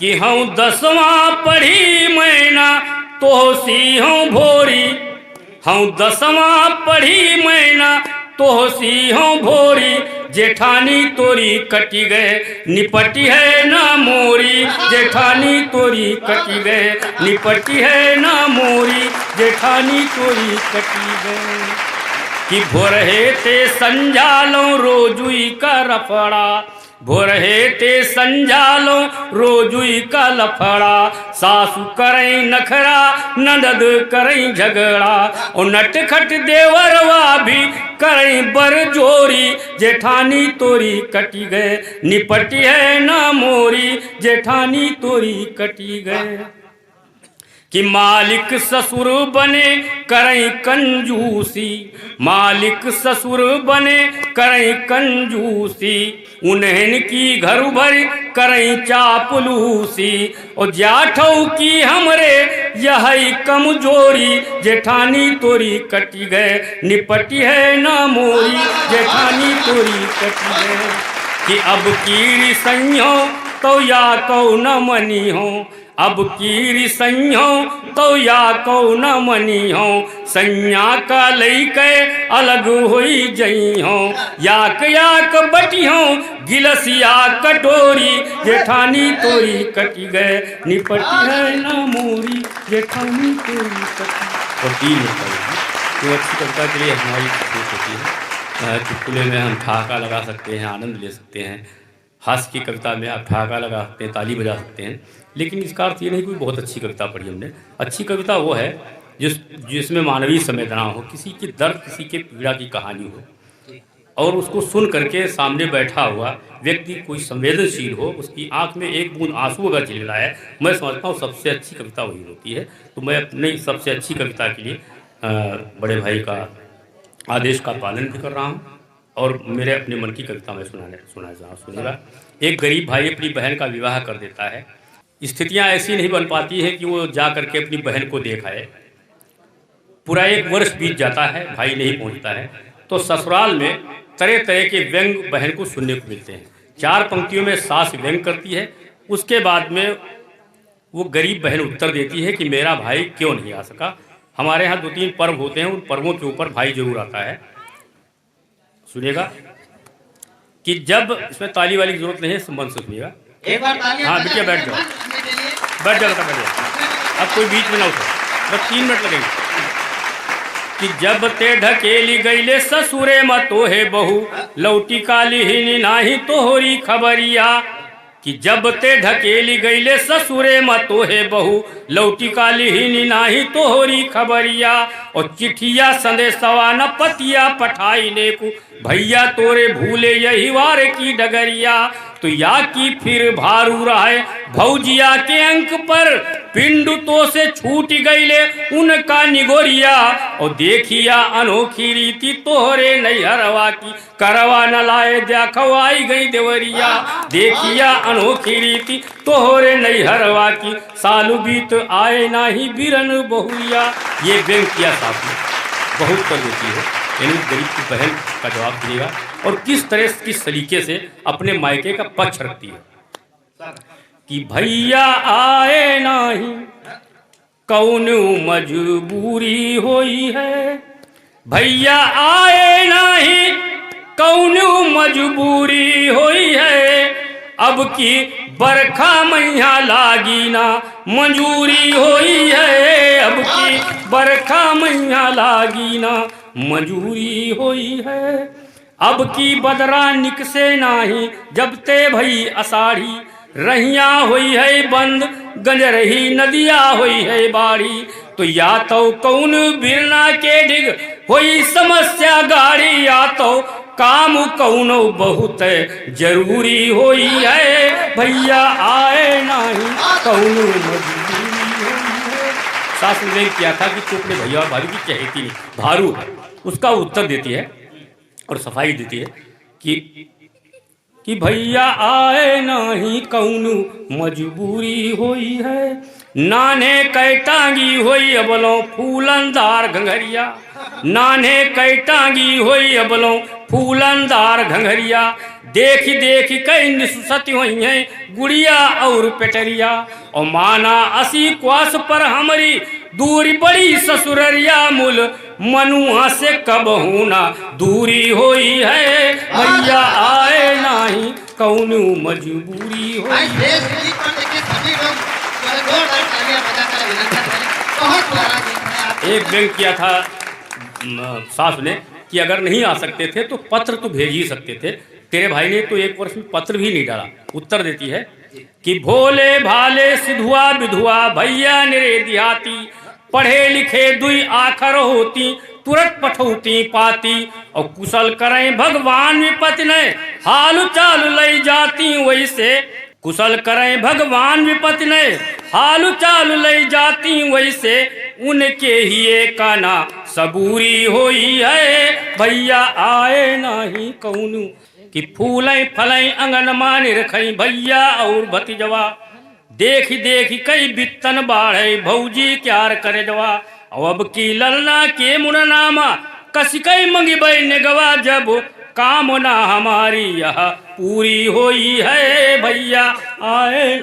कि हूँ 10वां पढ़ी मैना तो सी हूँ भोरी, हूँ 10वां पढ़ी मैना तो सी हूँ भोरी, जेठानी तोरी कटी गए निपटी है ना मोरी, जेठानी तोरी कटी गए निपटी है ना मोरी, जेठानी तोरी कटी गए। कि भोरहे ते संजालो रोजुई का रफड़ा, भोरहे ते संजालो रोजुई का लफड़ा, सासु करई नखरा ननद करई झगड़ा, और नटखट देवरवा भी करई बरजोरी, जेठानी तोरी कटी गए निपटी है ना मोरी, जेठानी तोरी कटी गए। कि मालिक ससुर बने करई कंजूसी, मालिक ससुर बने करई कंजूसी, उन्हें की घर भर करई चापलूसी, और जाठौ की हमरे यही कमजोरी, जेठानी तोरी कटी गए निपटी है ना मोरी, जेठानी तोरी कटी गए। कि अब की संयो तो या कौ न मनी हो, अब की रिसैयो तो या कौ न मनी हो, सैया का लई के अलग होई जई हो, याक याक बटी हो गिलसिया कटोरी, जेठानी तोरी कटी गए निपटी है ना मोरी, जेठानी तोरी कटी। और 3 तो अच्छी कविता के लिए हमारी कोशिश होती है। चुटकुले में हम ठहाका लगा सकते हैं, आनंद ले सकते हैं, हास्य की कविता में आप ठहाका लगा सकते हैं, ताली बजा सकते हैं, लेकिन इसका अर्थ ये नहीं कि बहुत अच्छी कविता पढ़ी हमने। अच्छी कविता वो है जिसमें मानवीय संवेदना हो, किसी की दर्द किसी के पीड़ा की कहानी हो, और उसको सुन करके सामने बैठा हुआ व्यक्ति कोई संवेदनशील हो, उसकी आंख में एक बूंद आंसू अगर झिलमिलाए, मैं समझता हूँ सबसे अच्छी कविता वही होती है। तो मैं अपनी सबसे अच्छी कविता के लिए बड़े भाई का आदेश का पालन भी कर रहा हूँ, और मेरे अपने मन की कविता में सुनेगा। एक गरीब भाई अपनी बहन का विवाह कर देता है। स्थितियां ऐसी नहीं बन पाती है कि वो जा करके अपनी बहन को देख आए। पूरा 1 वर्ष बीत जाता है, भाई नहीं पहुंचता है। तो ससुराल में तरह तरह के व्यंग बहन को सुनने को मिलते हैं। 4 पंक्तियों में सास व्यंग करती है। उसके बाद में वो गरीब बहन उत्तर देती है कि मेरा भाई क्यों नहीं आ सका। हमारे यहाँ 2-3 पर्व होते हैं, उन पर्वों के ऊपर भाई जरूर आता है। सुनिएगा कि जब इसमें ताली वाली की जरूरत नहीं है, संबंध से सुनिएगा। एक बार ताली। हाँ बिटिया बैठ जाओ, बैठ जाओ, बैठ जाओ। अब कोई बीच में ना उठो, बस 3 मिनट लगेंगे। कि जब ते ढकेली गईले ससुरे मतो है बहू, लौटी काली ही नाही तोहरी खबरिया। कि जब ते ढकेली गईले ससुरे मतो है बहू, लौटी काली ही नाही तोहरी खबरिया। और चिट्ठिया संदेशवा न पतिया पठाई ले को, भैया तोरे भूले यही वार की डगरिया। तो या की फिर भारू रहे भौजिया के अंक पर, पिंडु तो से छूट गईले उनका निगोरिया। और देखिया अनोखी रीति तोहरे नैहरवा की, करवा न लाए देखवाई गई देवरिया। देखिया अनोखी रीति तोहरे नैहरवा की, सालु बीत आए नाही बिरन बहुरिया। ये व्यंग किया साथी बहुत कर देती है, यानी गरीब की बहन का जवाब दिएगा और किस तरह किस तरीके से अपने मायके का पक्ष रखती है। कि भैया आए नहीं कौन मजबूरी होई है, भैया आए नहीं कौन मजबूरी होई है। अब की बरखा मैया लागी ना मंजूरी होई है, अब की बरखा मैया लागी ना मंजूरी होई है। अब की बदरा निकसे नाही जब ते भई अषाढ़ी, रहिया हुई है बंद गंजरही नदिया हुई है बाड़ी। तो या तो कौन बिरना के डिग हुई समस्या गाड़ी, या तो काम कौन बहुत जरूरी होई है। भैया आए नहीं कौन मजबूरी होई है। सास ने किया था कि तू अपने भैया और भाभी की चहेती नहीं, भारू है। उसका उत्तर देती है और सफाई देती है कि भैया आए नहीं कौन मजबूरी होई है। नाने कैटांगी होई अबलो फूलंदार घंघरिया, नाने कैटांगी होई अबलो फूलंदार घंघरिया। देखी देखी कई निसुसती हुई हैं गुड़िया और पेटरिया। और माना असी क्वास पर हमारी दूरी बड़ी ससुररिया मुल मनुआ से कब होना दूरी होई है भैया आए नहीं कौनु मजबूरी हो। एक बैंक किया था सास ने कि अगर नहीं आ सकते थे तो पत्र तो भेज ही सकते थे। तेरे भाई ने तो एक वर्ष में पत्र भी नहीं डाला। उत्तर देती है कि भोले भाले सिधुआ विधुआ भैया निरे दिहाती पढ़े लिखे दुई आखर होती तुरंत पठौती पाती। और कुशल करें भगवान विपत्ति ने हाल चाल लई जाती वैसे। कुशल करें भगवान विपत्ति ने हाल चाल लई जाती वैसे। उनके ही काना सबूरी होई है भैया आए नहीं कौनु। कि फूलें फलें अंगन मानी रखई भैया और भतीजवा। देखी देखी कई बित्तन बाढ़े भौजी क्यार करे जवा। अब की ललना के मुननामा कसिकई मंगी बई निगवा। जब कामना हमारी यह पूरी होई है भैया आए